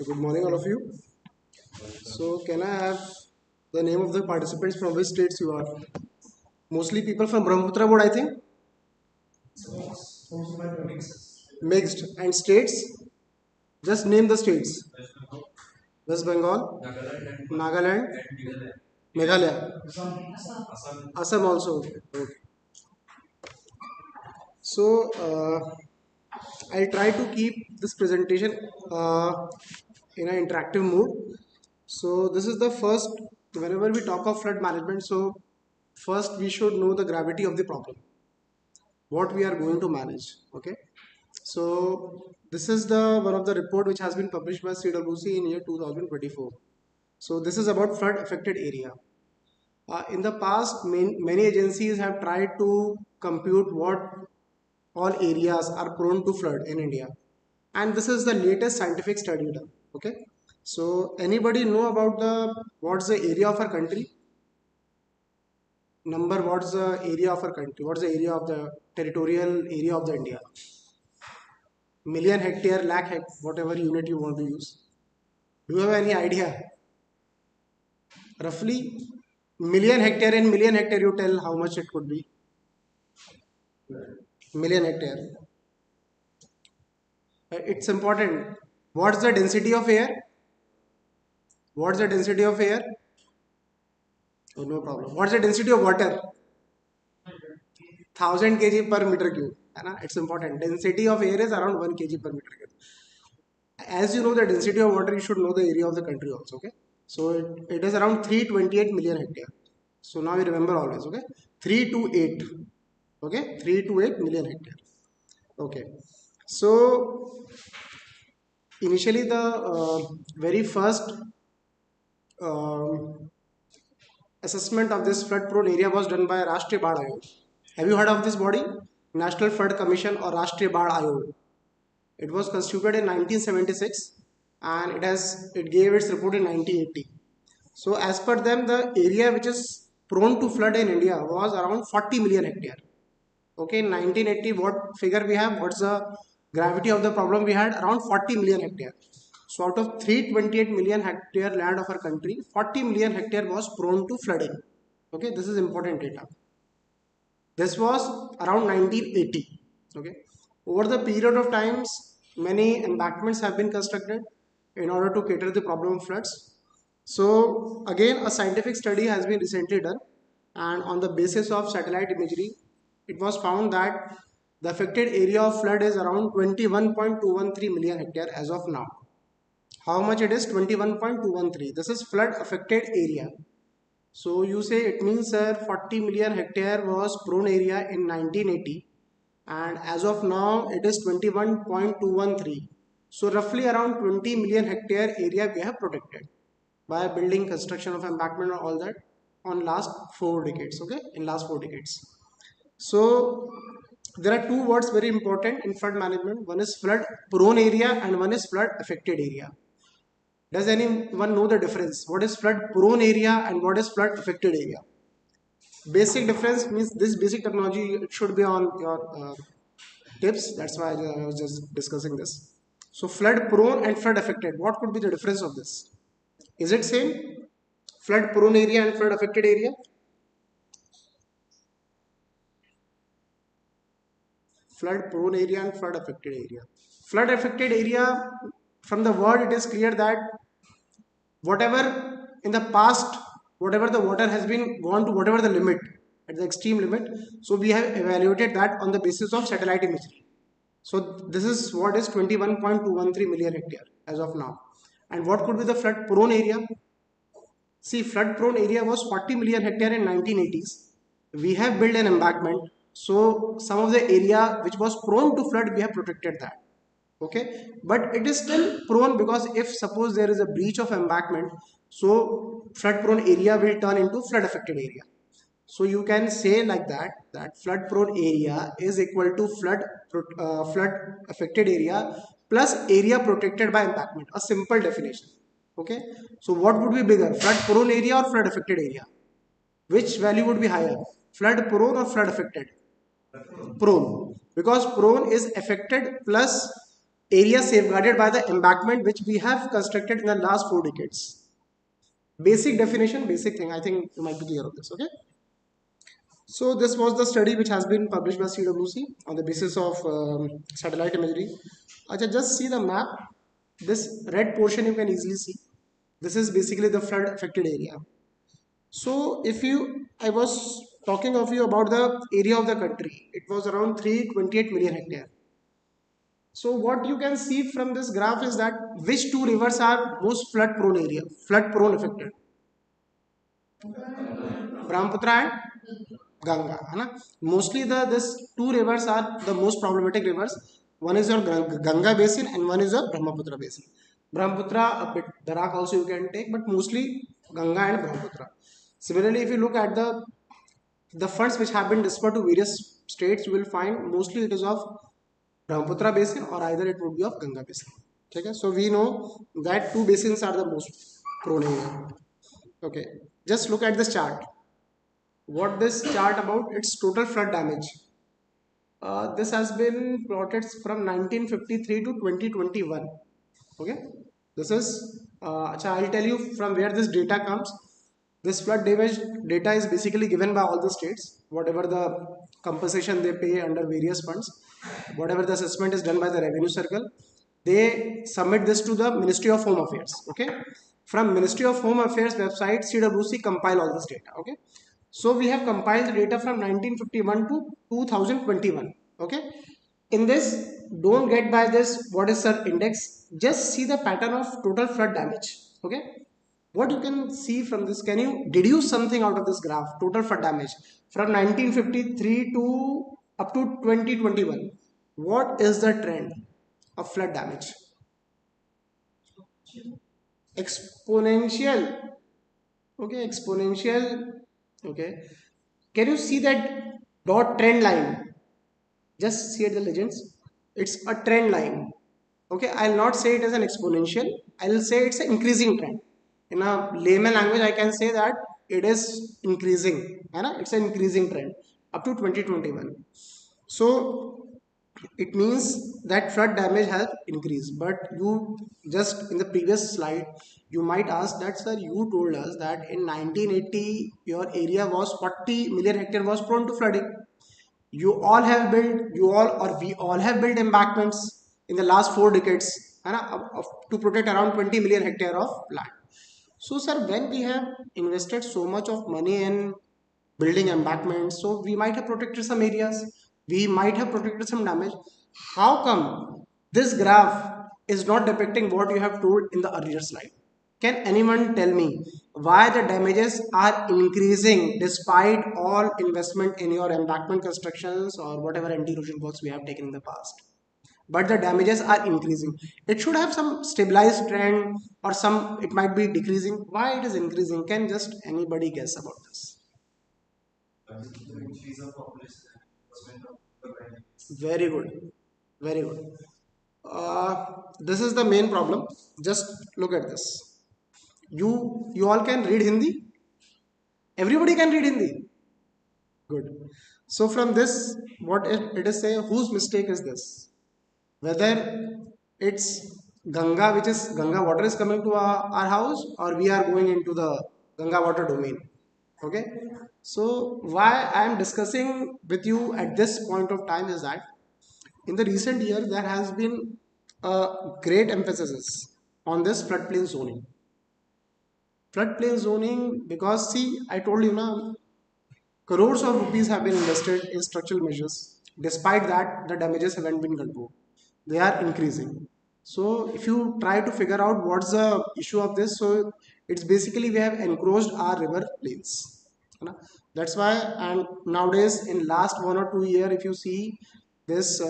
Good morning, all of you. So, can I have the name of the participants from which states you are? Mostly people from Brahmaputra board, I think. Mixed. And states? Just name the states. West Bengal, Nagaland, Meghalaya, Assam also. Okay. So, I'll try to keep this presentation in an interactive mood. So, this is the first, whenever we talk of flood management, so first we should know the gravity of the problem, what we are going to manage. Okay. So, this is the one of the report which has been published by CWC in year 2024. So, this is about flood affected area. In the past, many agencies have tried to compute what all areas are prone to flood in India. And this is the latest scientific study done. Okay. So anybody know about the what's the area of our country? Number, what's the area of our country? What's the area of the territorial area of the India? Million hectare, lakh hectare, whatever unit you want to use. Do you have any idea? Roughly million hectare in million hectare, you tell how much it could be. Million hectare. It's important. What's the density of air? What's the density of air? Oh, no problem. What's the density of water? 1000 kg per meter cube. It's important. Density of air is around 1 kg per meter cube. As you know the density of water, you should know the area of the country also. Okay. So it is around 328 million hectare. So now you remember always. Okay. 328. Okay. 328 million hectare. Okay. So initially the very first um, assessment of this flood prone area was done by Rashtriya Baad Ayog. Have you heard of this body? National Flood Commission or Rashtriya Baad Ayog. It was constituted in 1976 and it gave its report in 1980. So as per them, the area which is prone to flood in India was around 40 million hectare. Okay, in 1980, what figure we have? What's the gravity of the problem we had? Around 40 million hectare. So out of 328 million hectare land of our country, 40 million hectare was prone to flooding. Okay, this is important data. This was around 1980. Okay, over the period of times, many embankments have been constructed in order to cater the problem of floods. So again, a scientific study has been recently done, and on the basis of satellite imagery, it was found that the affected area of flood is around 21.213 million hectare as of now. How much it is? 21.213. This is flood affected area. So you say it means, sir, 40 million hectare was prone area in 1980 and as of now it is 21.213. So roughly around 20 million hectare area we have protected by building, construction of embankment and all that on last 4 decades. Okay, in last 4 decades. So there are two words very important in flood management. One is flood prone area and one is flood affected area. Does anyone know the difference? What is flood prone area and what is flood affected area? Basic difference means this basic terminology should be on your tips. That's why I was just discussing this. So flood prone and flood affected. What could be the difference of this? Is it same? Flood prone area and flood affected area? Flood prone area and flood affected area. Flood affected area, from the word it is clear that whatever in the past, whatever the water has been gone to whatever the limit, at the extreme limit, so we have evaluated that on the basis of satellite imagery. So this is what is 21.213 million hectare as of now. And what could be the flood prone area? See, flood prone area was 40 million hectare in 1980s. We have built an embankment, so some of the area which was prone to flood, we have protected that. Okay, but it is still prone because if suppose there is a breach of embankment, so flood prone area will turn into flood affected area. So you can say like that flood prone area is equal to flood affected area plus area protected by embankment. A simple definition. Okay, so what would be bigger, flood prone area or flood affected area? Which value would be higher, flood prone or flood affected? Prone, because prone is affected plus area safeguarded by the embankment which we have constructed in the last 4 decades. Basic definition, basic thing. I think you might be clear of this. Okay. So this was the study which has been published by CWC on the basis of satellite imagery. Acha, just see the map. This red portion you can easily see. This is basically the flood affected area. So if I was talking of you about the area of the country. It was around 328 million hectare. So what you can see from this graph is that which two rivers are most flood prone area, flood prone affected. Brahmaputra and Ganga, है ना? Mostly this two rivers are the most problematic rivers. One is your Ganga basin and one is your Brahmaputra basin. Brahmaputra, a bit Dharak also you can take, but mostly Ganga and Brahmaputra. Similarly, if you look at the funds which have been dispersed to various states, you will find mostly it is of Brahmaputra basin or either it would be of Ganga basin. Okay, so we know that two basins are the most prone area. Okay, just look at this chart. What this chart about? It's total flood damage. This has been plotted from 1953 to 2021. Okay, this is I'll tell you from where this data comes. This flood damage data is basically given by all the states, whatever the compensation they pay under various funds, whatever the assessment is done by the revenue circle, they submit this to the Ministry of Home Affairs. Okay, from Ministry of Home Affairs website, CWC compile all this data. Okay, so we have compiled the data from 1951 to 2021. Okay, in this, don't get by this what is sir index, just see the pattern of total flood damage. Okay, what you can see from this, can you deduce something out of this graph? Total flood damage from 1953 to up to 2021, what is the trend of flood damage? Exponential. Okay, exponential. Okay, can you see that dot trend line? Just see at the legends, it's a trend line. Okay, I'll not say it as an exponential, I'll say it's an increasing trend. In a layman language I can say that it is increasing, it's an increasing trend up to 2021. So it means that flood damage has increased. But you, just in the previous slide, you might ask that sir, you told us that in 1980 your area was 40 million hectare was prone to flooding. You all have built, you all or we all have built embankments in the last 4 decades, to protect around 20 million hectare of land. So sir, when we have invested so much of money in building embankments, so we might have protected some areas, we might have protected some damage. How come this graph is not depicting what you have told in the earlier slide? Can anyone tell me why the damages are increasing despite all investment in your embankment constructions or whatever anti-erosion works we have taken in the past? But the damages are increasing. It should have some stabilized trend or some, it might be decreasing. Why it is increasing? Can just anybody guess about this? Very good. Very good. This is the main problem. Just look at this. You all can read Hindi? Everybody can read Hindi? Good. So from this, what it is saying, whose mistake is this? Whether it's Ganga, which is Ganga water is coming to our house, or we are going into the Ganga water domain. Okay. So why I am discussing with you at this point of time is that in the recent year there has been a great emphasis on this floodplain zoning. Floodplain zoning, because see, I told you now, crores of rupees have been invested in structural measures. Despite that, the damages haven't been controlled. They are increasing. So if you try to figure out what's the issue of this, so it's basically we have encroached our river plains. That's why, and nowadays in last 1 or 2 years, if you see this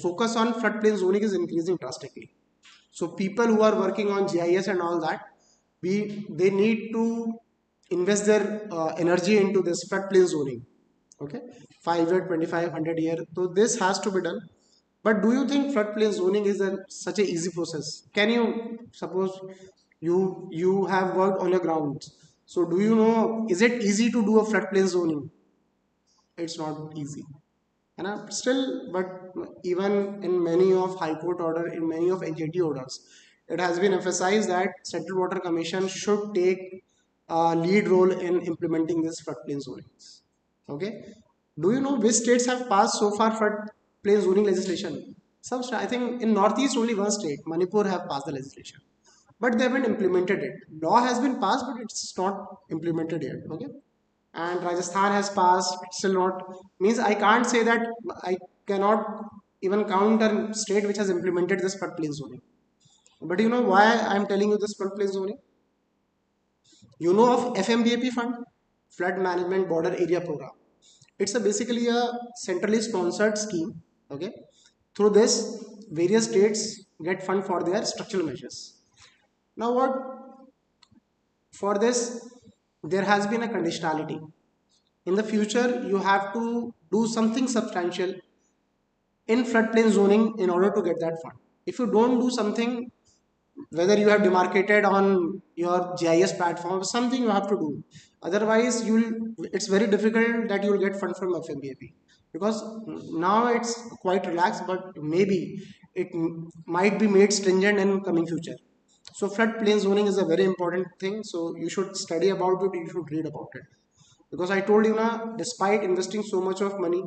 focus on floodplain zoning is increasing drastically. So people who are working on GIS and all that, they need to invest their energy into this floodplain zoning. Okay, 5 year, 2500 year. So this has to be done. But do you think floodplain zoning is such an easy process? Can you suppose you have worked on your ground? So do you know, is it easy to do a floodplain zoning? It's not easy. And still, but even in many of High Court order, in many of NJT orders, it has been emphasized that Central Water Commission should take a lead role in implementing this floodplain zonings. Okay. Do you know which states have passed so far floodplain zoning legislation? I think in Northeast only one state, Manipur, have passed the legislation, but they haven't implemented it. Law has been passed, but it's not implemented yet. Okay, and Rajasthan has passed, it's still not, means I can't say that I cannot even count a state which has implemented this floodplain zoning. But you know why I'm telling you this floodplain zoning? You know of FMBAP fund, Flood Management Border Area Program. It's basically a centrally sponsored scheme. Okay, through this, various states get fund for their structural measures. Now, what for this? There has been a conditionality. In the future, you have to do something substantial in floodplain zoning in order to get that fund. If you don't do something, whether you have demarcated on your GIS platform, something you have to do. Otherwise, it's very difficult that you will get fund from FMBAP, because now it's quite relaxed, but maybe it might be made stringent in coming future. So floodplain zoning is a very important thing. So you should study about it. You should read about it, because I told you now, despite investing so much of money,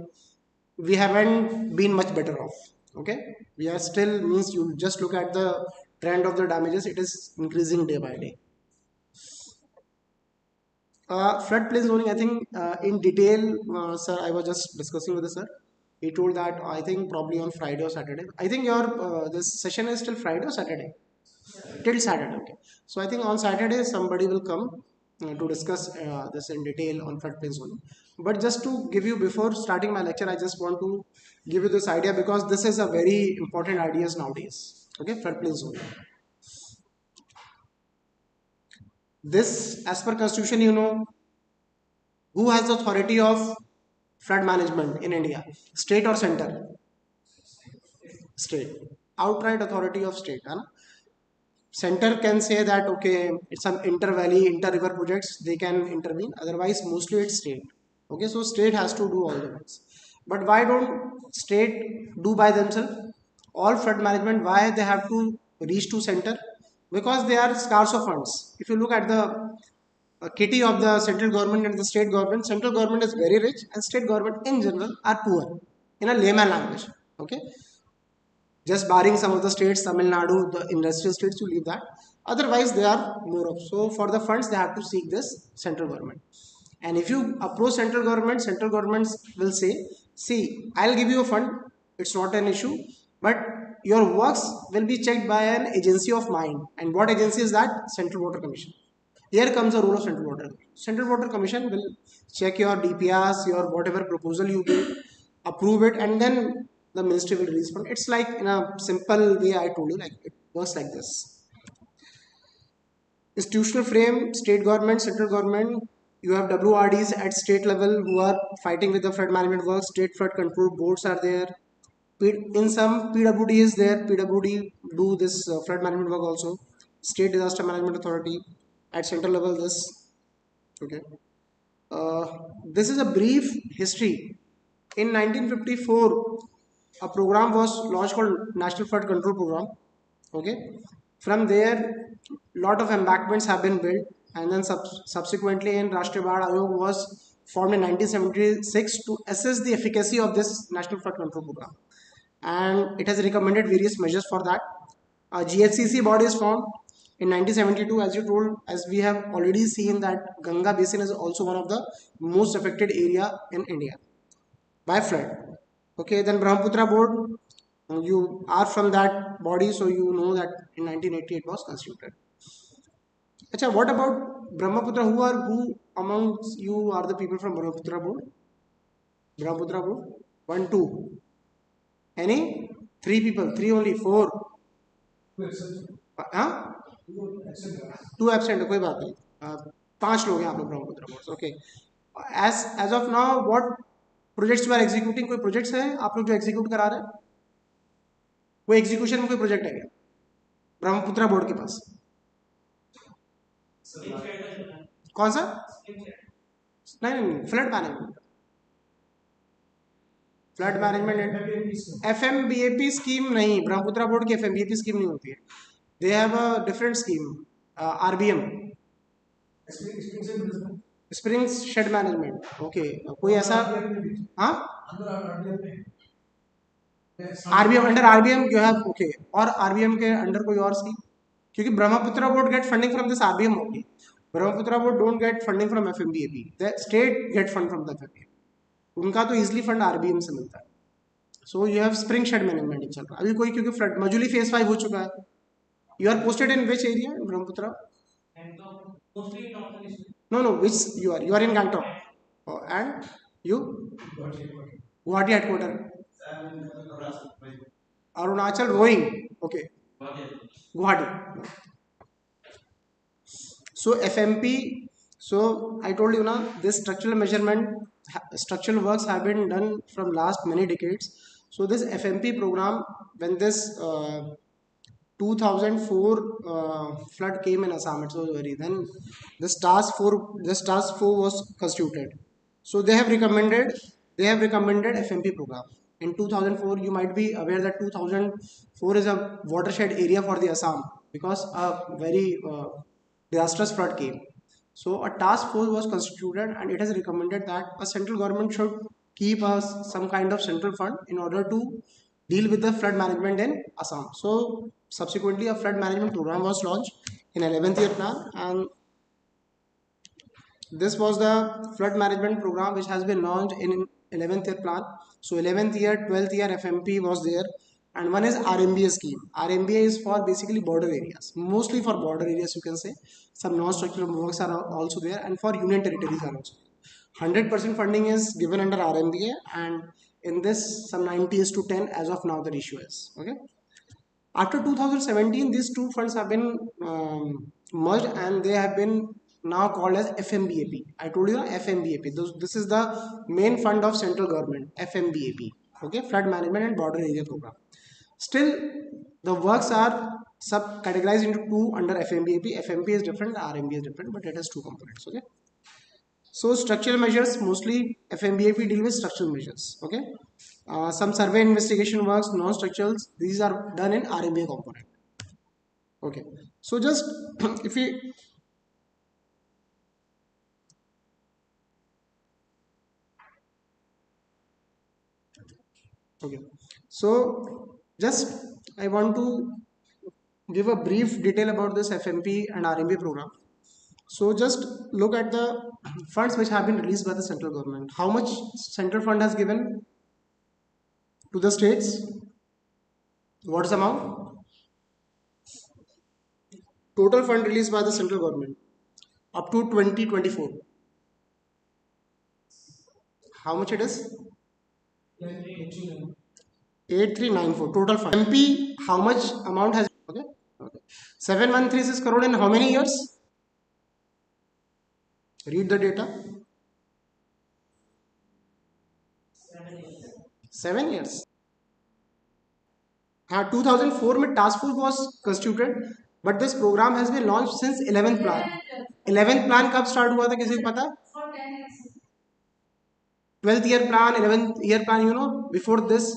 we haven't been much better off. Okay, we are still, means you just look at the trend of the damages, it is increasing day by day. Floodplain zoning, I think in detail, sir, I was just discussing with the sir. He told that I think probably on Friday or Saturday. I think your this session is till Friday or Saturday? Till Saturday. Okay. So I think on Saturday somebody will come to discuss this in detail on floodplain zoning. But just to give you, before starting my lecture, I just want to give you this idea, because this is a very important ideas nowadays. Okay, floodplain zoning. This, as per constitution, you know, who has the authority of flood management in India? State or center? State. Outright authority of state. Huh? Center can say that okay, it's some inter valley, inter river projects, they can intervene. Otherwise, mostly it's state. Okay, so state has to do all the ones. But why don't state do by themselves all flood management? Why they have to reach to center? Because they are scarce of funds. If you look at the kitty of the central government and the state government, central government is very rich and state government in general are poor, in a layman language. Okay, just barring some of the states, Tamil Nadu, the industrial states, you leave that. Otherwise, they are more of. So for the funds, they have to seek this central government. And if you approach central governments will say, see, I'll give you a fund, it's not an issue, but your works will be checked by an agency of mine. And what agency is that? Central Water Commission. Here comes the role of Central Water Commission. Central Water Commission will check your DPRs, your whatever proposal you give, approve it, and then the ministry will release fund. It's like, in a simple way, I told you, like it works like this. Institutional frame, state government, central government. You have WRDs at state level who are fighting with the flood management work. State flood control boards are there. In some, PWD is there. PWD do this flood management work also. State Disaster Management Authority. At central level, this. Okay. Uh, this is a brief history. In 1954, a program was launched called National Flood Control Program. Okay. From there, lot of embankments have been built, and then subsequently, in Rashtriya Baad Ayog was formed in 1976 to assess the efficacy of this National Flood Control Program, and it has recommended various measures for that. A GHCC body is formed in 1972, as you told, as we have already seen that Ganga basin is also one of the most affected area in India by flood. Okay, then Brahmaputra board, you are from that body, so you know that in 1980 it was constituted. Acha, what about Brahmaputra? Who amongst you are the people from Brahmaputra board? Brahmaputra board? One, two. Any? Three people, three only, four. हाँ? Two absent कोई बात नहीं. पांच लोग हैं आप लोग Brahmaputra board. Okay, as of now what projects you are executing? कोई प्रोजेक्ट्स है आप लोग जो एग्जीक्यूट करा रहे हैं? कोई एग्जीक्यूशन में कोई प्रोजेक्ट है क्या ब्रह्मपुत्र बोर्ड के पास? कौन सा? नहीं, flood management. Flood management FMBAP scheme नहीं, ब्रह्मपुत्र बोर्ड की एफएमबीएपी स्कीम नहीं होती है. They have a different scheme, RBM, springs shed management. Okay, कोई ऐसा. हाँ, RBM, under RBM you have. Okay, और आरबीएम के अंडर कोई और स्कीम? क्योंकि Brahmaputra board get funding from this RBM only. Brahmaputra board don't get funding from FMBAP, the state get fund from the FMBAP. उनका तो इजिली फंड आरबीएम से मिलता है. So you have spring shed management चल रहा है अभी. कोई, क्योंकि फ्लड मजुली फेज 5 हो चुका है. You are posted in which area in Brahmaputra? No, no, which you are in Gangtok. Oh, and you? Guwahati headquarter. Arunachal rowing. Okay. Guwahati. So FMP. So I told you now this structural measurement, structural works have been done from last many decades. So this FMP program, when this 2004 flood came in Assam, it was very, then this task force was constituted. So they have recommended FMP program. In 2004, you might be aware that 2004 is a watershed area for the Assam because a very disastrous flood came. So a task force was constituted and it has recommended that a central government should keep some kind of central fund in order to deal with the flood management in Assam. So subsequently a flood management program was launched in 11th year plan, and this was the flood management program which has been launched in 11th year plan. So 11th year, 12th year FMP was there, and one is RMBA scheme. RMBA is for basically border areas, mostly for border areas you can say. Some non-structural works are also there, and for union territories are also. 100% funding is given under RMBA, and in this some 90 is to 10 as of now the ratio is. Okay. After 2017, these two funds have been merged and they have been now called as FMBAP. I told you FMBAP. This is the main fund of central government, FMBAP. Okay, Flood Management and Border Area Program. Still, the works are sub categorized into two under FMBAP. FMP is different, RMB is different, but it has two components. Okay. So structural measures, mostly FMBAP deal with structural measures. Okay. Some survey investigation works, non-structurals, these are done in RMBA component. Okay. So just if we okay. So just I want to give a brief detail about this FMP and RMBA program. So just look at the funds which have been released by the central government. How much central fund has given to the states? What is the amount? Total fund released by the central government up to 2024. How much it is? 8394 total fund. MP, how much amount has? Okay. Okay. 7136 crore in how many years? Read the data. 7 years. हाँ, 2004 में task force was constituted, but this program has been launched since 11th plan. 11th plan कब start हुआ था किसी को पता? 12th year plan, 11th year plan, you know, before this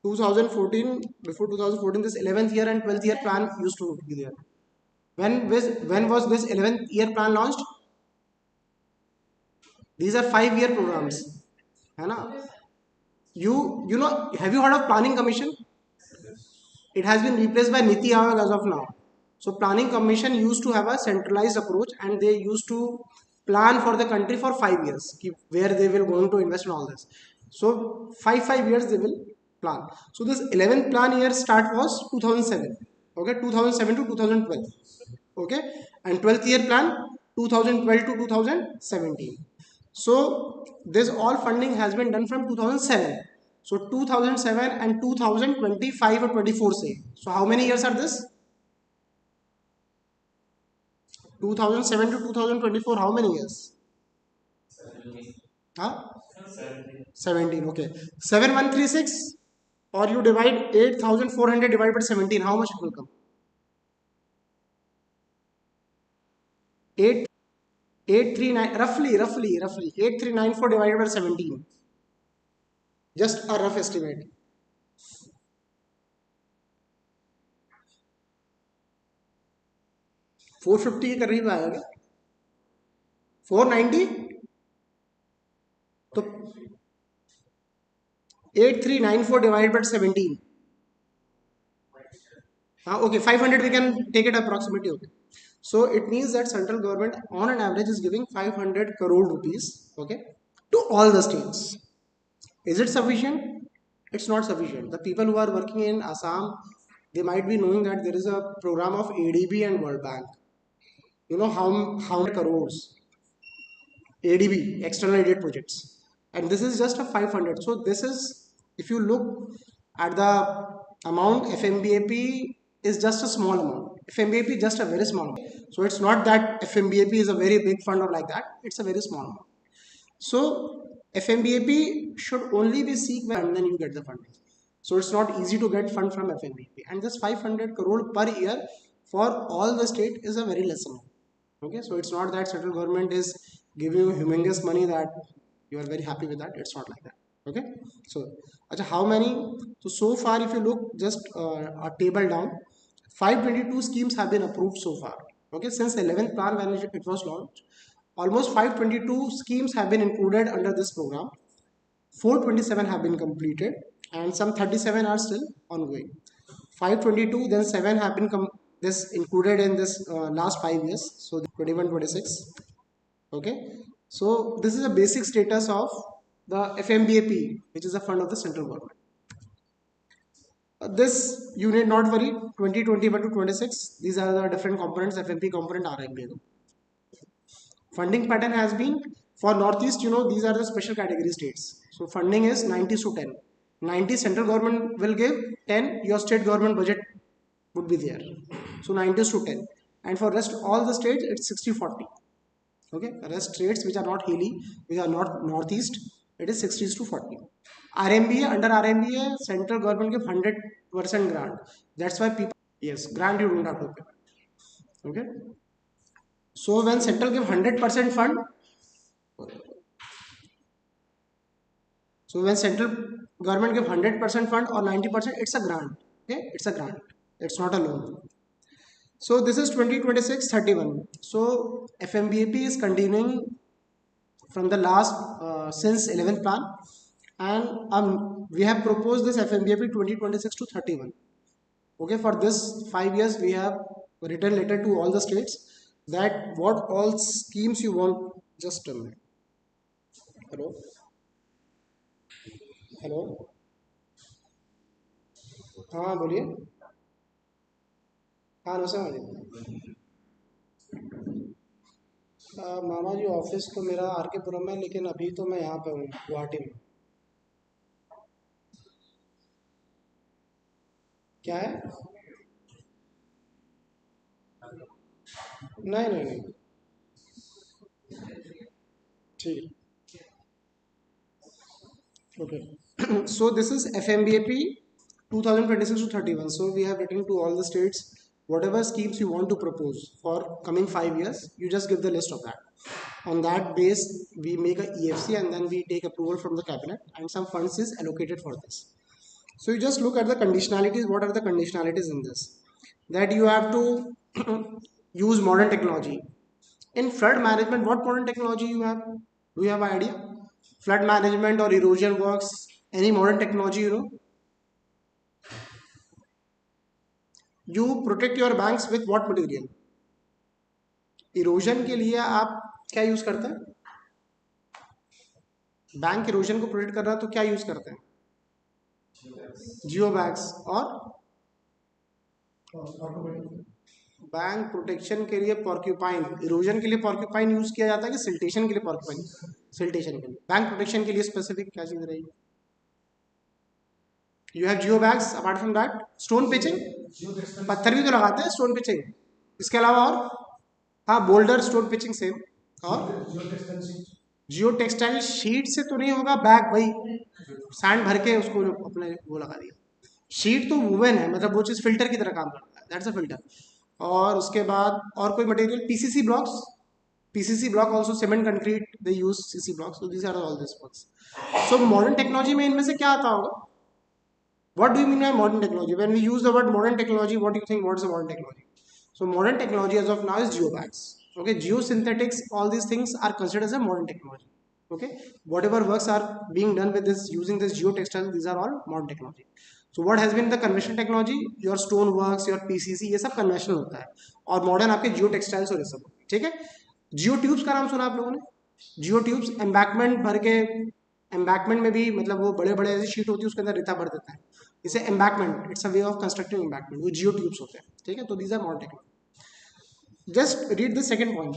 2014, before 2014 this 11th year and 12th year plan used to be there. When was this 11th year plan launched? These are 5-year programs, है ना? You know, have you heard of planning commission? It has been replaced by Niti Aayog as of now. So planning commission used to have a centralized approach and they used to plan for the country for 5 years, where they will going to invest in all this. So 5 years they will plan. So this 11th plan year start was 2007. Okay, 2007 to 2012. Okay, and 12th year plan 2012 to 2017. So this all funding has been done from 2007. So 2007 and 2025 or 24 say. So how many years are this? 2007 to 2024, how many years? Huh? 17. Okay. 7136, or you divide 8400 divided by 17, how much it will come? 8 839, roughly 8394 divided by 17. Just a rough estimate. 450 के करीब आएगा क्या? 490. तो 8394 divide by 17. हाँ, okay, 500 we can take it approximately. Okay, so it means that central government on an average is giving 500 crore rupees, okay, to all the states. Is it sufficient? It's not sufficient. The people who are working in Assam, they might be knowing that there is a program of ADB and World Bank. You know how many crores ADB, external aid projects, and this is just a 500. So this is, if you look at the amount, FMBAP is just a small amount. FMBAP is just a very small amount. So it's not that FMBAP is a very big fund or like that. It's a very small amount. So FMBAP should only be seek and then you get the funding. So it's not easy to get fund from FMBAP, and just 500 crore per year for all the state is a very less amount. Okay, so it's not that central government is giving you humongous money that you are very happy with that. It's not like that. Okay, so acha, how many? So far, if you look just a table down, 522 schemes have been approved so far. Okay, since the 11th plan when it was launched, almost 522 schemes have been included under this program. 427 have been completed and some 37 are still ongoing. 522, then 7 have been this included in this last 5 years, so 21-26. Okay, so this is a basic status of the FMBAP, which is a fund of the central government. This you need not worry. 2021 to 26, these are the different components, FMP component, RMP. Funding pattern has been for Northeast, these are the special category states. So funding is 90 to 10. 90 central government will give, 10 your state government budget would be there. So 90 to 10. And for rest all the states it's 60-40. Okay, rest states which are not hilly, which are not Northeast, it is 60 to 40. RMBA, under RMBA, central government give 100% grant. That's why people, yes, grant you don't have to pay. Okay. So when central give 100% fund, so when central government give 100% fund or 90%, it's a grant. Okay, it's a grant. It's not a loan. So this is 2026-31. So FMBAP is continuing from the last since 11th plan, and we have proposed this FMBAP 2026 to 31. Okay, for this 5 years we have written letter to all the states that what all schemes you want. Just a minute. Hello. Hello. हाँ बोलिए. हाँ नमस्कार जी. मामा जी office तो मेरा are के पुरम में, लेकिन अभी तो मैं यहाँ पे हूँ गुवाहाटी में. क्या है? नहीं नहीं नहीं. ठीक. Okay. So this is FMBAP 2026 to 31. So we have written to all the states whatever schemes you want to propose for coming 5 years. You just give the list of that. On that base, we make a EFC and then we take approval from the cabinet, and some funds is allocated for this. So you just look at the conditionalities. What are the conditionalities in this? That you have to use modern technology. In flood management, what modern technology you have? Do you have an idea? Flood management or erosion works, any modern technology, you protect your banks with what material? Erosion के लिए आप क्या use करते हैं? Bank erosion को protect कर रहा है तो क्या यूज करते हैं? जियो बैग्स. और बैंक प्रोटेक्शन के लिए पॉर्क्यूपाइन, इरोजन के लिए पॉर्क्यूपाइन यूज किया जाता है कि सिल्टेशन के लिए पॉर्क्यूपाइन? सिल्टेशन के लिए. बैंक प्रोटेक्शन के लिए स्पेसिफिक क्या चीज रहेगी? You have Jio bags. Apart from that stone pitching, पत्थर भी तो लगाते हैं स्टोन पिचिंग. इसके अलावा और? हाँ, बोल्डर स्टोन पिचिंग सेम. और जियो टेक्सटाइल शीट से तो नहीं होगा बैग, भाई सैंड भर के उसको अपने वो लगा दिया. शीट तो वुवन है, मतलब वो चीज फिल्टर की तरह काम करता है. That's a filter. और उसके बाद और कोई material? PCC blocks. PCC block also, cement concrete, they use CC blocks. So these are all these works. So modern technology में इनमें से क्या आता होगा? What do you mean by modern technology? When we use the word modern technology, what do you think? What is the modern technology? So modern technology as of now is geobags. Okay, geosynthetics, all these things are considered as a modern technology. Okay, whatever works are being done with this using this geotextile, these are all modern technology. So what has been the conventional technology? Your stone works, your PCC, ये सब conventional होता है. और modern आपके geotextiles और ये सब. ठीक है? जियो ट्यूब्स का नाम सुना आप लोगों ने? जियो ट्यूब्स एम्बैकमेंट भर के, एम्बैकमेंट में भी मतलब वो बड़े बड़े ऐसी शीट होती है उसके अंदर रेता भर देता है, इसे embankment, it's a way of constructing embankment, वो जियो ट्यूब्स होते हैं. ठीक है, तो these are modern technology. Just read the second point.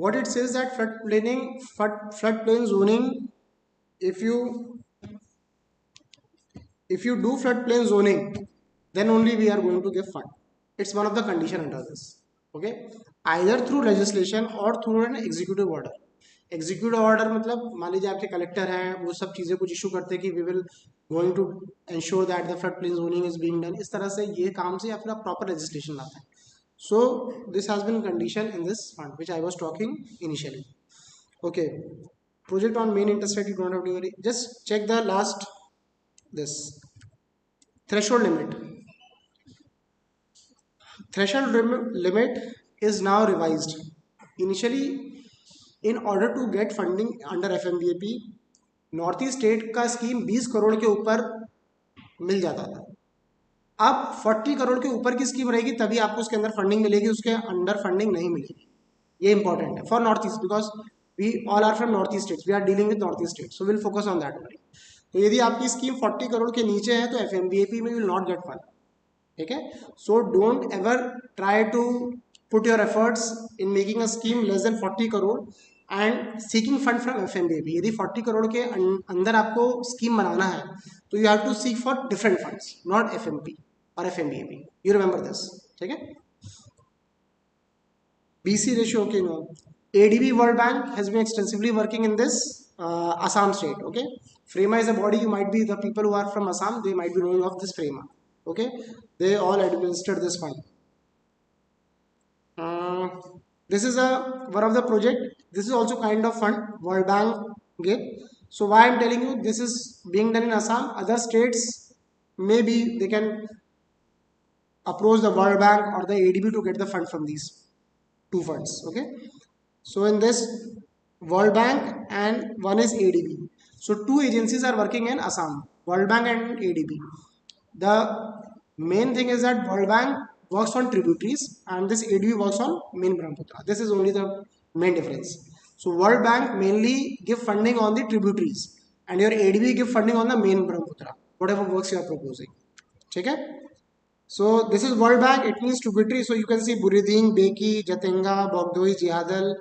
What it says that floodplain zoning, if you do floodplain zoning, then only we are going to give fund. It's one of the condition under this. Okay, either through legislation or through an executive order. Executive order मतलब मान लीजिए आपके collector हैं, वो सब चीज़ें कुछ issue करते हैं कि we will going to ensure that the flood plain zoning is being done, इस तरह से ये काम से या फिर आप प्रॉपर लेजिस्लेशन लाते हैं. So this has been condition in this fund which I was talking initially. Okay, project on main interstate, you don't have to worry. Just check the last, this threshold limit. Limit is now revised. Initially, in order to get funding under FMBAP, north east state का scheme 20 crore के ऊपर मिल जाता था. अब 40 करोड़ के ऊपर की scheme रहेगी तभी आपको उसके अंदर फंडिंग मिलेगी, उसके अंडर फंडिंग नहीं मिलेगी. ये इंपॉर्टेंट है for north east, because we all are from north east states, we are dealing with north east state, so will focus on that only. तो यदि आपकी स्कीम 40 करोड़ के नीचे है तो FMBAP में विल नॉट गेट फंड. ठीक है, so don't ever try to put your efforts in making a scheme less than 40 crore and seeking fund from FMBAP. यदि 40 करोड़ के अंदर आपको स्कीम बनाना है तो you have to seek for different funds, not FMP और FMBAP. You remember this. ठीक है, BC ratio, okay, no. ADB World Bank has been extensively working in this Assam state. Okay, FREMA is a body, you might be the people who are from Assam, they might be knowing of this FREMA. Okay, they all administered this fund. Uh, this is one of the project. This is also kind of fund World Bank gave. So why I'm telling you this is being done in Assam, other states maybe they can approach the World Bank or the ADB to get the fund from these two funds. Okay, so in this World Bank and one is ADB. So two agencies are working in Assam, World Bank and ADB. The main thing is that World Bank works on tributaries and this ADB works on main Brahmaputra. This is only the main difference. So World Bank mainly give funding on the tributaries and your ADB give funding on the main Brahmaputra, whatever works you are proposing. Okay? So this is World Bank, it means tributary. So you can see Buriding, Beki, Jatenga, Bogdoi, Jihadal,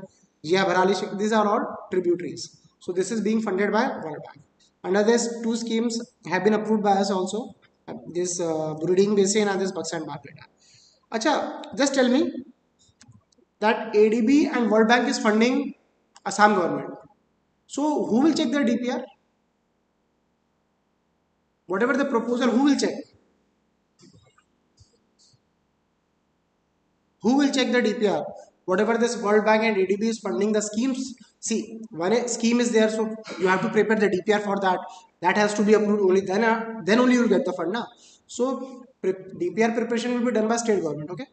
Jia Bharali, these are all tributaries. So this is being funded by World Bank. Under this, two schemes have been approved by us also. This Buriding Basin and this Buxa and Barpeta. Acha, just tell me that ADB and World Bank is funding Assam government. So who will check their DPR? Whatever the proposal, who will check? Who will check the DPR? Whatever this World Bank and ADB is funding the schemes. See, one scheme is there, so you have to prepare the DPR for that. That has to be approved only then only you will get the fund. Na? So DPR preparation will be done by state government. Okay,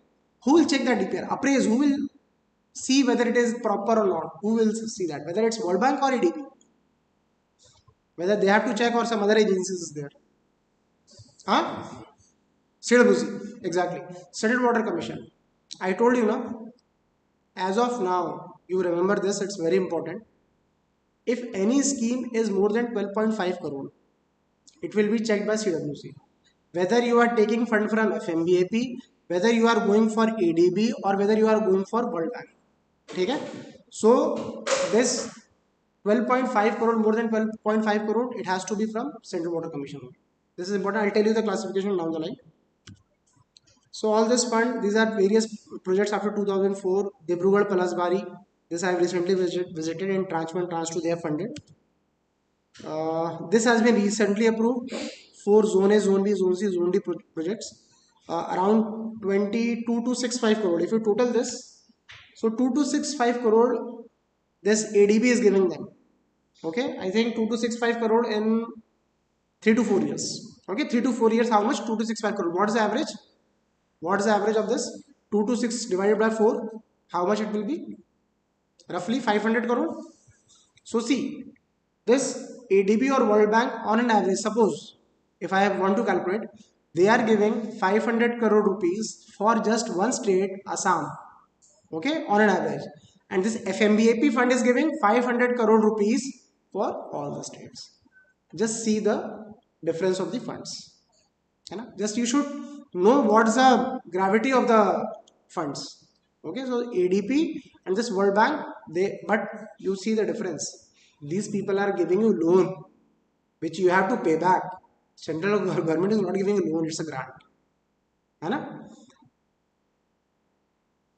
who will check that DPR? Appraise. Who will see whether it is proper or not? Who will see that? Whether it's World Bank or ADB? Whether they have to check or some other agencies is there? Huh? CWC, exactly. Settled Water Commission. I told you now, as of now, you remember this, it's very important. If any scheme is more than 12.5 crore, it will be checked by CWC. Whether you are taking fund from FMBAP, whether you are going for ADB or whether you are going for World Bank. Okay? So this 12.5 crore, more than 12.5 crore, it has to be from Central Water Commission. This is important. I'll tell you the classification down the line. So all this fund, these are various projects after 2004, Dibrugarh Palasbari, This I have recently visited in tranche 1, tranche 2 they have funded. This has been recently approved for Zone A, Zone B, Zone C, Zone D projects. Around 22 to 65 crore. If you total this, so 2 to 65 crore, this ADB is giving them. Okay, I think 2 to 65 crore in 3 to 4 years. Okay, 3 to 4 years, how much? 2 to 65 crore. What is the average? What is the average of this? 2 to 6 divided by 4, how much it will be? Roughly 500 crore. So see, this ADB or World Bank on an average, suppose if I have want to calculate, they are giving 500 crore rupees for just one state, Assam. Okay, on an average. And this FMBAP fund is giving 500 crore rupees for all the states. Just see the difference of the funds. Just you should know what's the gravity of the funds. Okay, so ADP and this World Bank, but you see the difference. These people are giving you loan, which you have to pay back. Central government is not giving a loan; it's a grant.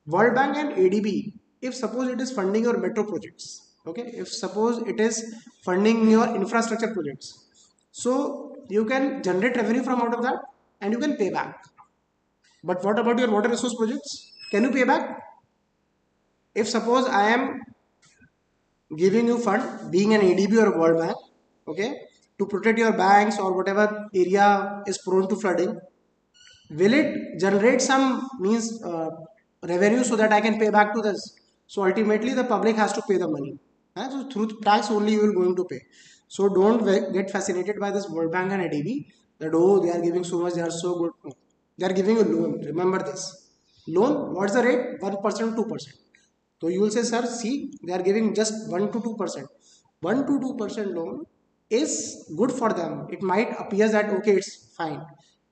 World Bank and ADB, if suppose it is funding your metro projects, okay, if suppose it is funding your infrastructure projects, so you can generate revenue from out of that and you can pay back. But what about your water resource projects? Can you pay back? If suppose I am giving you fund, being an ADB or a World Bank, okay, to protect your banks or whatever area is prone to flooding, will it generate some means revenue so that I can pay back to this? So ultimately the public has to pay the money. So through tax only you will going to pay. So don't get fascinated by this World Bank and ADB that oh they are giving so much, they are so good. No. They are giving you loan. Remember this. Loan, what's the rate? 1%, 2%. So you will say, sir, see, they are giving just 1 to 2%. 1 to 2% loan is good for them. It might appear that okay, it's fine.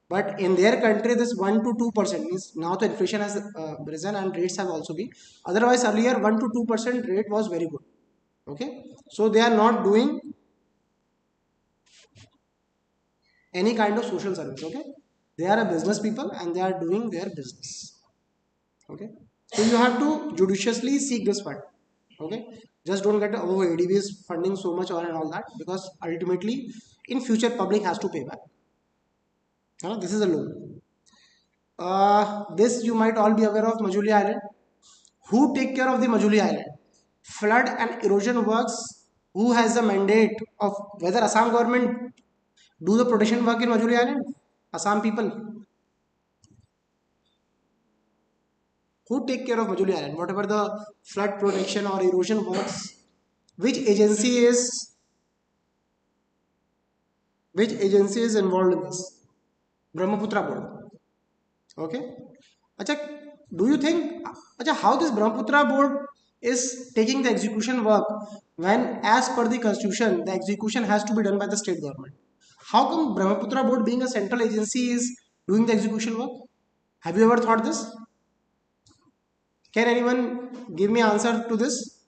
But in their country, this 1 to 2% means now the inflation has risen and rates have also been. Otherwise, earlier 1 to 2% rate was very good. Okay. So they are not doing any kind of social service. Okay. They are a business people and they are doing their business. Okay. So you have to judiciously seek this fund. Okay. Just don't get oh ADB is funding so much or and all that because ultimately in future public has to pay back. This is a loan. This you might all be aware of Majuli Island. Who take care of the Majuli Island? Flood and erosion works. Who has the mandate of whether Assam government do the protection work in Majuli Island? Assam people. Who take care of Majuli Island? Whatever the flood protection or erosion works, which agency is involved in this? Brahmaputra board. Okay. Acha, do you think how this Brahmaputra board is taking the execution work when as per the constitution the execution has to be done by the state government? How come Brahmaputra board being a central agency is doing the execution work? Have you ever thought this? Can anyone give me answer to this?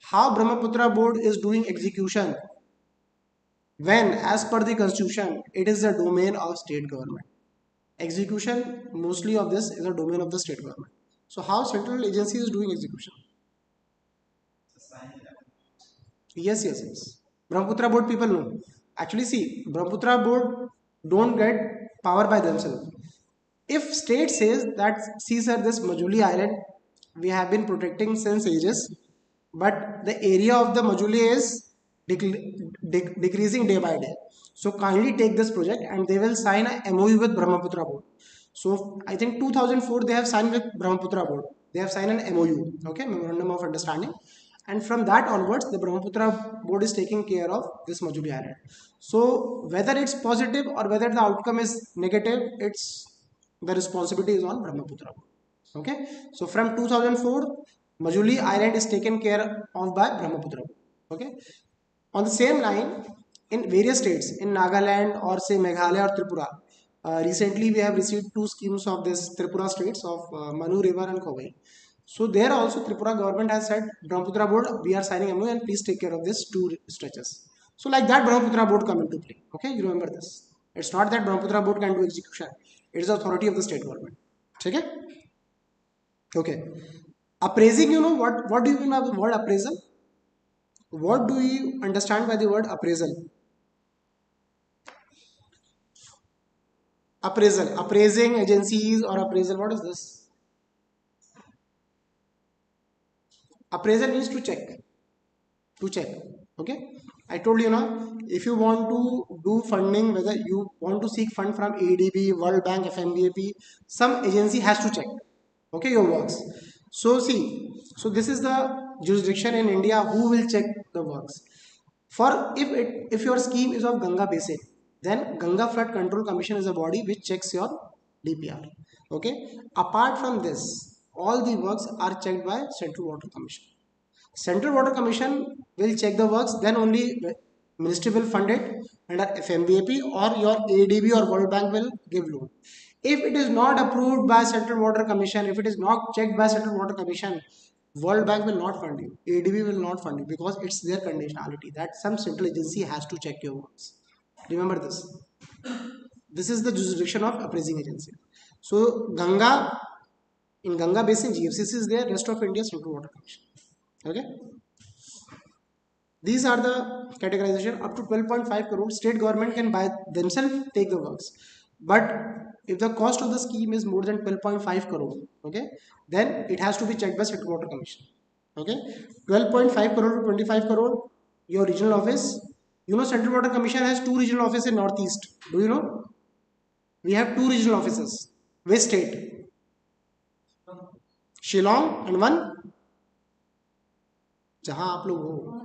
How Brahmaputra board is doing execution when as per the constitution it is the domain of state government? Execution mostly of this is a domain of the state government. So how central agency is doing execution? Yes, yes, yes. Brahmaputra board people know. Actually, see, Brahmaputra board don't get power by themselves. If state says that, see sir, this Majuli island we have been protecting since ages, but the area of the Majuli is decreasing day by day. So kindly take this project and they will sign a MOU with Brahmaputra board. So I think 2004 they have signed with Brahmaputra board. They have signed an MOU, okay, memorandum of understanding, and from that onwards the Brahmaputra board is taking care of this Majuli island. So whether it's positive or whether the outcome is negative, it's the responsibility is on Brahmaputra board. Okay, so from 2004 Majuli island is taken care of by Brahmaputra board. Okay, on the same line, in various states, in Nagaland or say Meghalaya or Tripura, recently we have received two schemes of this Tripura states of Manu River and Kovai. So there also Tripura government has said, Brahmaputra board, we are signing MOU and please take care of this two stretches. So like that Brahmaputra board come into play. Okay, you remember this. It's not that Brahmaputra board can do execution. It is the authority of the state government. Okay? Okay. Appraising, you know what do you mean by the word appraisal? What do you understand by the word appraisal? Appraisal, appraising agencies or appraisal, what is this? Appraisal means to check. Okay, I told you now, if you want to do funding, whether you want to seek fund from ADB, World Bank, FMBAP, some agency has to check, okay, your works. So see, so this is the jurisdiction in India who will check the works. For if your scheme is of Ganga basin, then Ganga Flood Control Commission is a body which checks your DPR. Okay. Apart from this, all the works are checked by Central Water Commission. Central Water Commission will check the works, then only ministry will fund it under FMBAP, or your ADB or World Bank will give loan. If it is not approved by Central Water Commission, if it is not checked by Central Water Commission, World Bank will not fund you, ADB will not fund you, because it's their conditionality that some central agency has to check your works. Remember this. This is the jurisdiction of appraising agency. So in Ganga Basin, GFCC is there, rest of India Central Water Commission. Okay. These are the categorization. Up to 12.5 crore, state government can by themselves take the works. But if the cost of the scheme is more than 12.5 crore, okay, then it has to be checked by Central Water Commission. Okay, 12.5 crore to 25 crore, your regional office. You know, Central Water Commission has two regional offices in Northeast. Do you know? We have two regional offices. Which state? Shillong and one जहां आप लोग हो,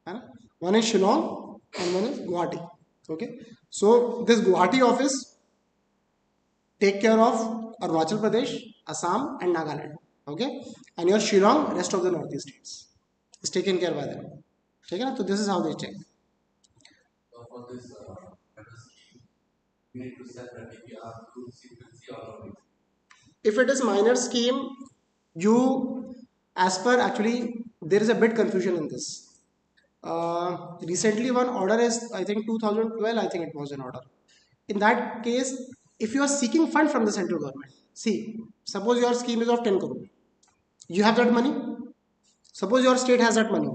है ना? One is Shillong and one is Guwahati. Okay, so this Guwahati office take care of Arunachal Pradesh, Assam and Nagaland. Okay, and your Shillong, rest of the northeast states is taken care by them. Okay, so this is how they check. So for this we need to set the DPR to secrecy or not. If it is minor scheme, you, as per, actually there is a bit confusion in this. Recently one order is, I think 2012, I think it was an order. In that case, if you are seeking fund from the central government, see, suppose your scheme is of 10 crore, you have that money, suppose your state has that money,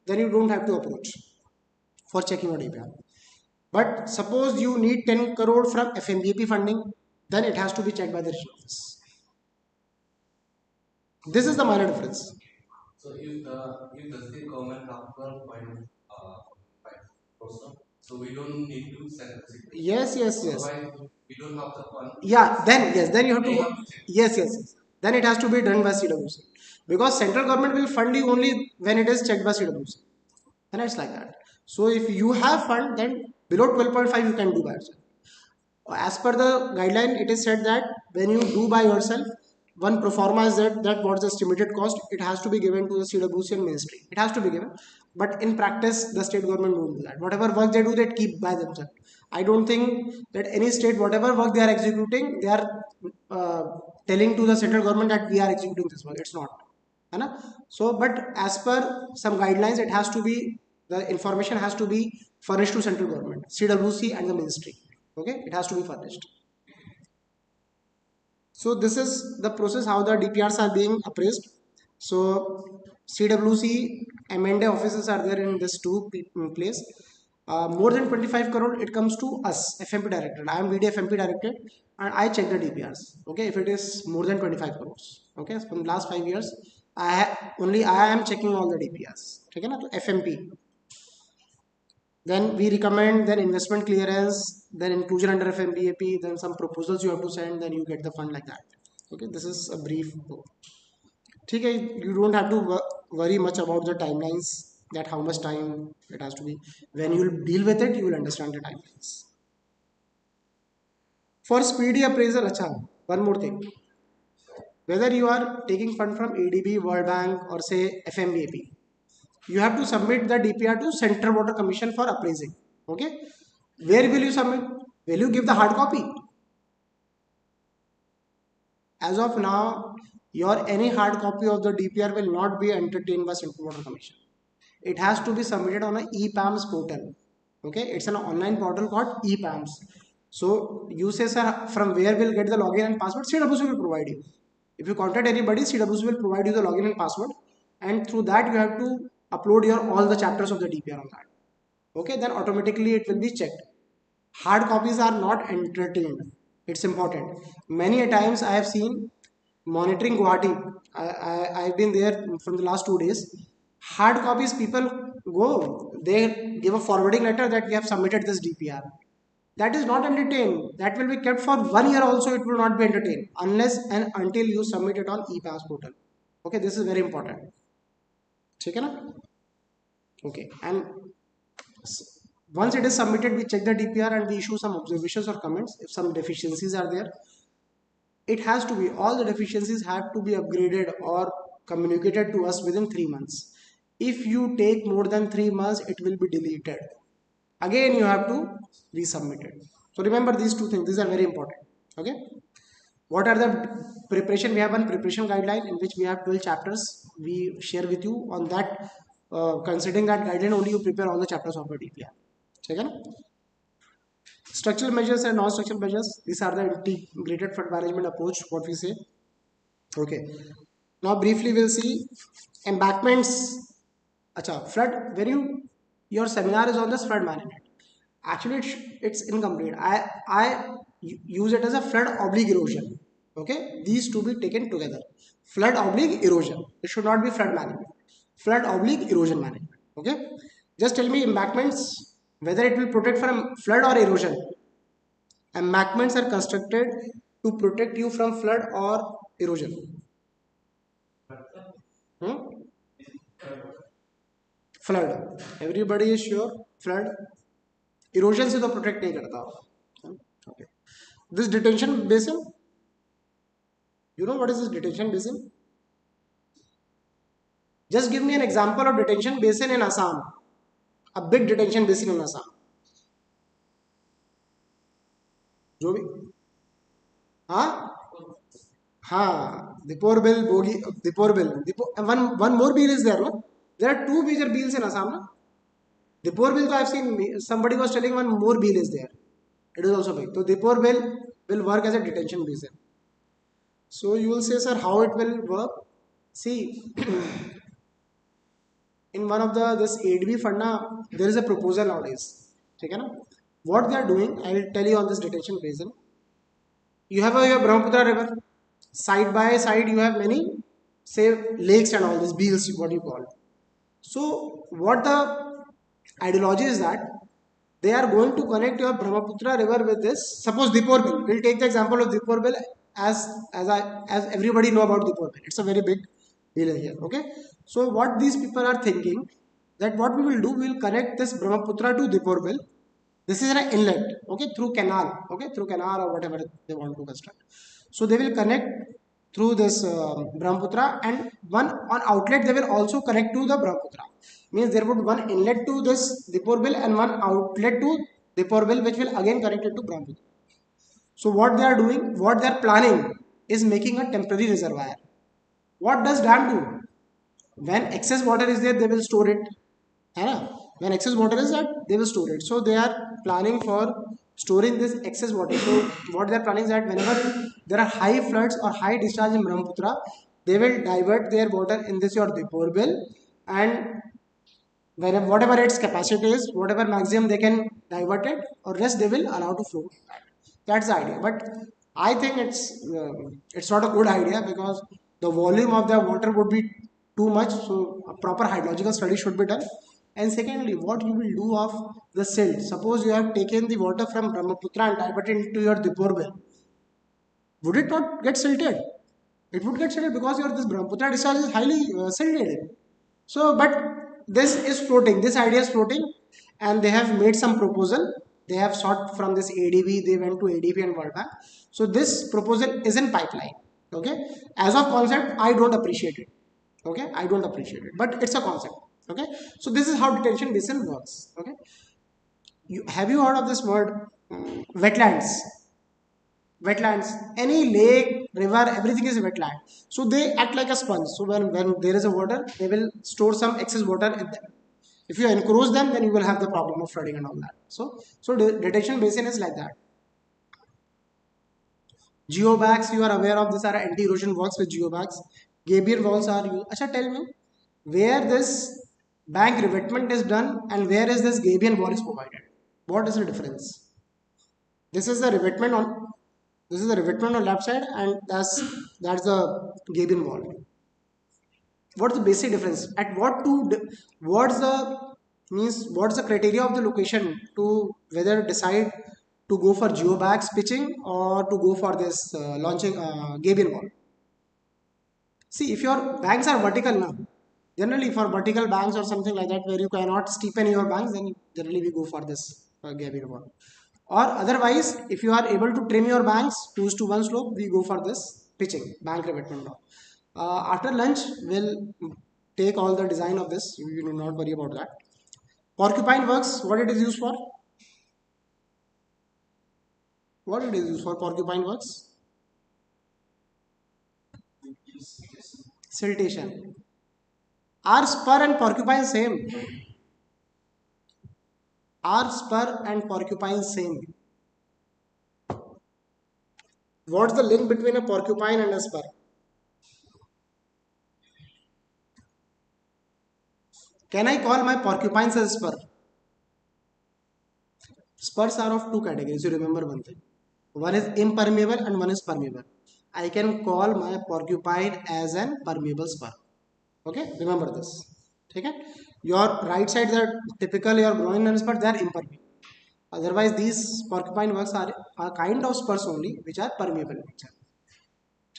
then you don't have to approach for checking your DPR. But suppose you need 10 crore from FMBAP funding, then it has to be checked by the regional office. This is the minor difference. So if the state government have 12.5%, so we don't need to send the secret. Yes. Otherwise, we don't have the fund. Yeah, then yes, then you have to. Yes. Then it has to be done by CWC, because central government will fund you only when it is checked by CWC, and it's like that. So if you have fund, then below 12.5 you can do by yourself. As per the guideline, it is said that when you do by yourself, one pro forma is that what's the estimated cost, it has to be given to the CWC and ministry. It has to be given, but in practice, the state government don't do that. Whatever work they do, they keep by themselves. I don't think that any state, whatever work they are executing, they are telling to the central government that we are executing this work. It's not. So, but as per some guidelines, it has to be, the information has to be furnished to central government, CWC and the ministry. Okay, it has to be furnished. So this is the process how the DPRs are being appraised. So CWC M&A offices are there in this two place. More than 25 crore, it comes to us, FMP director. I am VD FMP director and I check the DPRs. Okay, if it is more than 25 crores. Okay, so from the last 5 years, I am checking all the DPRs. Okay, na? So FMP. Then we recommend, then investment clearance, then inclusion under FMBAP, then some proposals you have to send, then you get the fund like that. Okay, this is a brief book. Okay, you don't have to worry much about the timelines, that how much time it has to be. When you will deal with it, you will understand the timelines. For speedy appraisal, one more thing. Whether you are taking fund from ADB, World Bank or say FMBAP, you have to submit the DPR to Central Water Commission for appraising. Okay, where will you submit? Will you give the hard copy? As of now, your any hard copy of the DPR will not be entertained by Central Water Commission. It has to be submitted on an EPAMS portal. Okay, it's an online portal called EPAMS. So you say, sir, from where will get the login and password? CWC will provide you. If you contact anybody, CWC will provide you the login and password, and through that you have to upload your all the chapters of the DPR on that. Okay, then automatically it will be checked. Hard copies are not entertained. It's important. Many a times I have seen monitoring Guwahati. I've been there from the last 2 days. Hard copies, people go, they give a forwarding letter that we have submitted this DPR. That is not entertained. That will be kept for 1 year also. It will not be entertained unless and until you submit it on e-pass portal. Okay, this is very important. ठीक है ना? Okay, and once it is submitted, we check the DPR and we issue some observations or comments. If some deficiencies are there, it has to be, all the deficiencies have to be upgraded or communicated to us within 3 months. If you take more than 3 months, it will be deleted. Again, you have to resubmit it. So remember these two things. These are very important. Okay. What are the preparation? We have one preparation guideline in which we have 12 chapters. We share with you on that. Considering that guideline only, you prepare all the chapters of the DPR. Okay. Structural measures and non-structural measures. These are the integrated flood management approach. What we say. Okay. Now briefly we'll see embankments. Acha, flood. When your seminar is on this flood management. Actually, it's incomplete. I use it as a flood oblique erosion. Okay, these two be taken together. Flood oblique erosion. It should not be flood management. Flood oblique erosion management. Okay, just tell me embankments whether it will protect from flood or erosion. Embankments are constructed to protect you from flood or erosion. Hmm? Flood. Everybody is sure flood. Erosion से तो protect नहीं करता होगा. Okay. This detention basin, you know what is this detention basin? Just give me an example of detention basin in Assam. A big detention basin in Assam. जो भी हाँ हाँ Dipor Bill, Bogi, Dipor Bill. One more bill is there, no? There are two major bills in Assam, no? Dipor Bill, so I've seen somebody was telling one more bill is there. It is also big. So Dipor Bill will work as a detention basin. So you will say, sir, how it will work? See, in one of the this ADB fund, there is a proposal nowadays. Okay, na? What they are doing, I will tell you on this detention basin. You have your Brahmaputra river. Side by side, you have many, say, lakes and all these beals, what you call. So, what the ideology is that they are going to connect your Brahmaputra river with this. Suppose Dipor Bill. We'll take the example of Dipor Bill as everybody know about Dipor Bill. It's a very big deal here. Okay. So, what these people are thinking that what we will do, we will connect this Brahmaputra to Dipor Bill. This is an inlet, okay, through canal, okay, through canal or whatever they want to construct. So they will connect through this Brahmaputra, and one on outlet they will also connect to the Brahmaputra. Means there would be one inlet to this Dipor Bill and one outlet to Dipor Bill, which will again connect it to Brahmaputra. So what they are doing, what they are planning is making a temporary reservoir. What does dam do? When excess water is there, they will store it. When excess water is that, they will store it. So they are planning for storing this excess water. So what they are planning is that whenever there are high floods or high discharge in Brahmaputra, they will divert their water in this your Dipor Bill, and whenever whatever its capacity is, whatever maximum they can divert it, or rest they will allow to flow. That's the idea. But I think it's not a good idea because the volume of the water would be too much. So a proper hydrological study should be done. And secondly, what you will do of the silt. Suppose you have taken the water from Brahmaputra and diverted into your Dipor Bill. Would it not get silted? It would get silted because your this Brahmaputra discharge is highly silted. So, but this is floating. This idea is floating, and they have made some proposal. They have sought from this ADB. They went to ADB and World Bank. So this proposal is in pipeline. Okay. As of concept, I don't appreciate it. Okay, I don't appreciate it, but it's a concept. Okay, so this is how detention basin works. Okay, have you heard of this word wetlands? Wetlands, any lake, river, everything is wetland. So they act like a sponge. So when there is a water, they will store some excess water in them. If you encroach them, then you will have the problem of flooding and all that. So detention basin is like that. Geobags, you are aware of this, are anti-erosion works with geobags. Gabion walls are used. Acha, tell me where this bank revetment is done and where is this Gabion wall is provided. What is the difference? This is the revetment on left side, and that's the Gabion wall. What's the basic difference? At what's the what's the criteria of the location to whether decide to go for geobags pitching or to go for this launching Gabion wall? See, if your banks are vertical now, generally for vertical banks or something like that where you cannot steepen your banks, then generally we go for this Gabion wall. Or otherwise, if you are able to trim your banks 2:1 slope, we go for this pitching bank revetment now. After lunch, we'll take all the design of this. You do not worry about that. Porcupine works. What it is used for? What it is used for? Porcupine works. Siltation. Are spur and porcupine same? Are spur and porcupine same? What's the link between a porcupine and a spur? Can I call my porcupines as spur? Spurs are of two categories. You remember one thing. One is impermeable and one is permeable. I can call my porcupine as an permeable spur. Okay, remember this. Okay, your right side are typical your groin and spur, they are impermeable. Otherwise, these porcupine works are a kind of spurs only which are permeable in nature.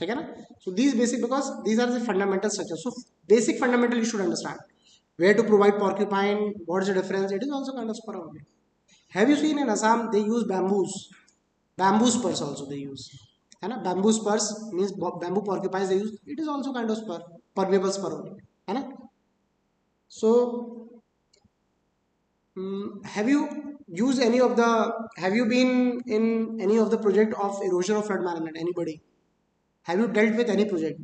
Okay, na? So these basic, because these are the fundamental structures. So basic fundamental you should understand. Where to provide porcupine, what is the difference? It is also kind of spur only. Have you seen in Assam they use bamboos? Bamboo spurs also they use. है ना? Bamboo spurs means bamboo porcupines they use. It is also kind of spur, permeable spur only. है ना? So, have you used any of the? Have you been in any of the project of erosion or flood management? Anybody? Have you dealt with any project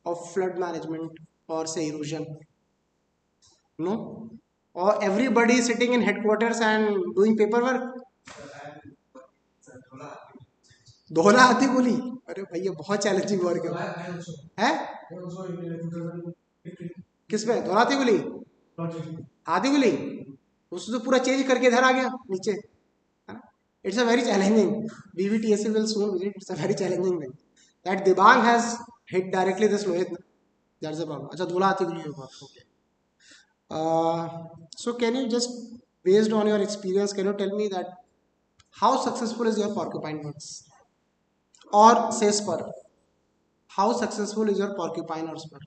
of flood management or say erosion? No. Or everybody sitting in headquarters and doing paperwork? धोला हाथी बोली अरे भैया बहुत challenging work है किस पे धोला हाथी बोली हाथी बोली उसने तो पूरा चेंज करके इधर आ गया नीचे it's a very challenging BBTSC will soon visit. It's a very challenging thing that Dibang has hit directly this Lohit. That's the problem. अच्छा धोला हाथी बोली होगा okay. So can you just based on your experience can you tell me that how successful is your porcupine works or say spur? How successful is your porcupine or spur?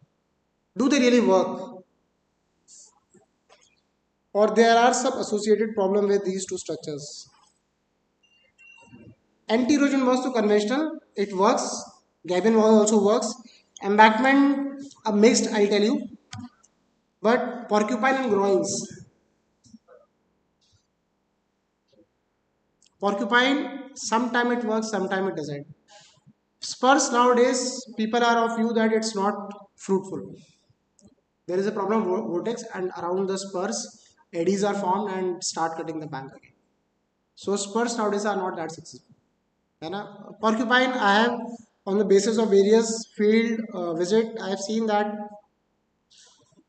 Do they really work? Or there are some associated problem with these two structures? Anti-erosion works to conventional, it works. Gabion wall also works. Embankment, a mixed, I'll tell you. But porcupine and groins. Porcupine, sometime it works, sometime it doesn't. Spurs nowadays, people are of view that it's not fruitful. There is a problem vortex and around the spurs, eddies are formed and start cutting the bank again. So spurs nowadays are not that successful. Porcupine, I have on the basis of various field visit, I have seen that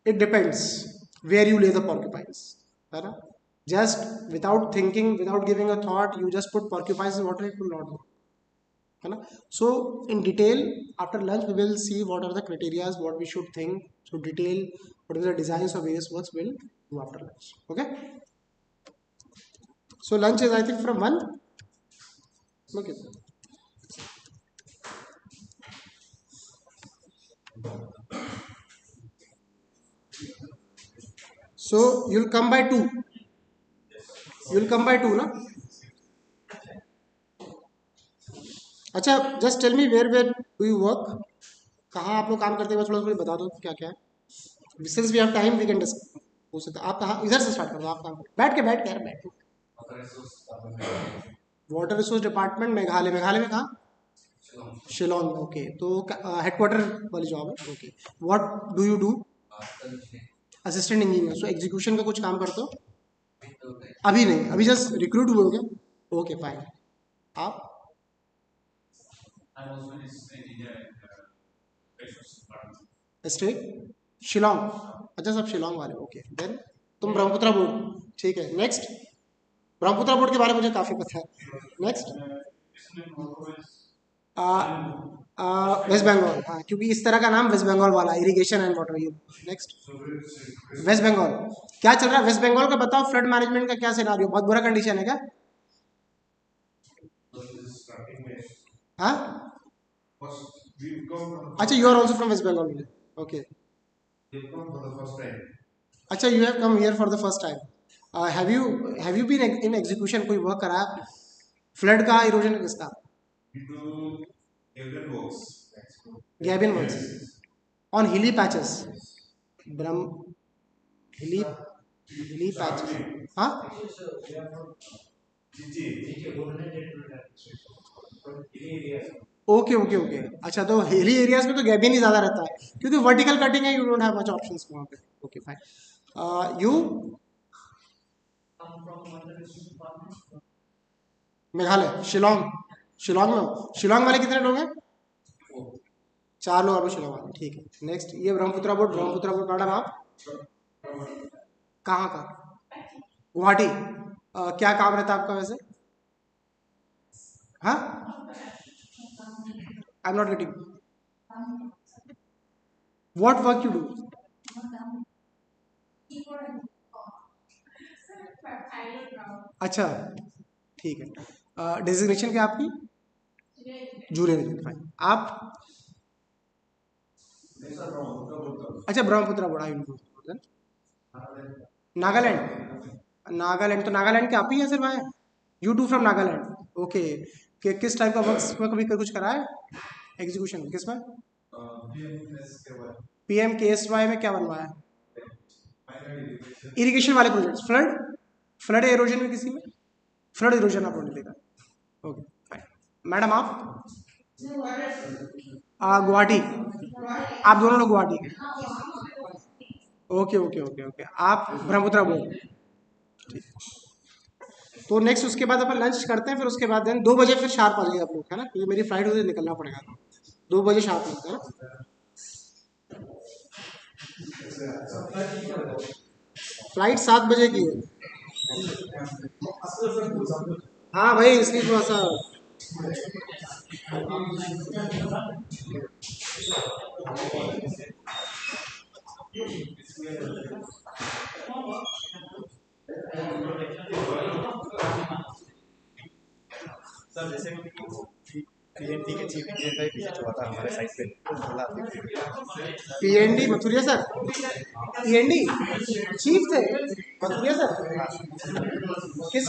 it depends where you lay the porcupines. Just without thinking, without giving a thought, you just put porcupines in water, it will not work. So in detail, after lunch, we will see what are the criteria, what we should think. So detail, what are the designs of various works will do after lunch. Okay. So lunch is I think from 1. Okay. So you'll come by 2. You'll come by 2, na? अच्छा just tell me where do you work? कहाँ आप लोग काम करते हैं थोड़ा बता दो क्या क्या है since we have time we can discuss हो सकता है आप कहाँ इधर से स्टार्ट कर दो आप काम बैठ के यार बैठ वाटर रिसोर्स डिपार्टमेंट मेघालय में कहाँ शिलोंग ओके तो हेडक्वार्टर वाली जॉब है okay what do you do assistant engineer so execution का कुछ काम करते हो अभी नहीं अभी जस्ट रिक्रूट हुए हो क्या ओके फाइन आप स्टेट शिलोंग। अच्छा सब शिलोंग वाले, ओके देन तुम ब्रह्मपुत्रा बोर्ड, ठीक है नेक्स्ट। ब्रह्मपुत्रा बोर्ड के बारे में मुझे काफी पता है। नेक्स्ट वेस्ट बंगाल, हाँ क्योंकि इस तरह का नाम वेस्ट बंगाल वाला, irrigation and water you. Next West Bengal, क्या चल रहा है वेस्ट बंगाल का बताओ, फ्लड मैनेजमेंट का क्या सिनारियो, बहुत बुरा कंडीशन है क्या? हाँ अच्छा, you are also from West Bengal, okay. अच्छा you have come here for the first time, have you been in execution, कोई वर्क करा फ्लड का, इरोजन किसका? गैबिन वर्क्स ऑन हिली पैचेस, ब्रह्म हिली हिली पैचेस, हाँ ओके ओके ओके। अच्छा तो हिली एरियाज में तो गैबिन ही ज्यादा रहता है, क्योंकि वर्टिकल कटिंग है, you don't have much options वहाँ पे। Okay fine, you Meghalaya Shillong, Shillong में हो, शिलोंग वाले कितने लोग हैं? चार लोग और शिलोंग वाले, ठीक है नेक्स्ट। ये Brahmaputra board, Brahmaputra board madam आप कहाँ का? गुवाहाटी, क्या काम रहता है आपका वैसे? हाँ I am not getting, what work you do? अच्छा ठीक है, डेजिग्नेशन क्या आपकी? Junior, fine. आप अच्छा Brahmaputra board, I will, Nagaland, Nagaland तो नागालैंड के आप ही हैं सिर्फ आए? You too from Nagaland, okay. किस टाइप का वर्क में कभी कुछ करा है एग्जीक्यूशन किस में? पीएम के एस वाई में क्या बनवाया? इरिगेशन वाले प्रोजेक्ट्स, फ्लड, फ्लड एरोजन में किसी में? फ्लड एरोजन आप बोल देगा, ओके फाइन। मैडम आप गुवाहाटी, आप दोनों लोग गुवाहाटी के, ओके ओके ओके ओके। आप ब्रह्मपुत्रा बोर्ड, तो नेक्स्ट उसके बाद अपन लंच करते हैं, फिर उसके बाद देन 2 बजे फिर शार्प आ जाइए आप लोग, है ना, क्योंकि मेरी फ्लाइट उसे निकलना पड़ेगा, 2 बजे शार्प मिलते हैं ना। फ्लाइट 7 बजे की है। हाँ भाई इसलिए थोड़ा सा, PND Mathuria sir, PND chief थे मथुरिया सर, किस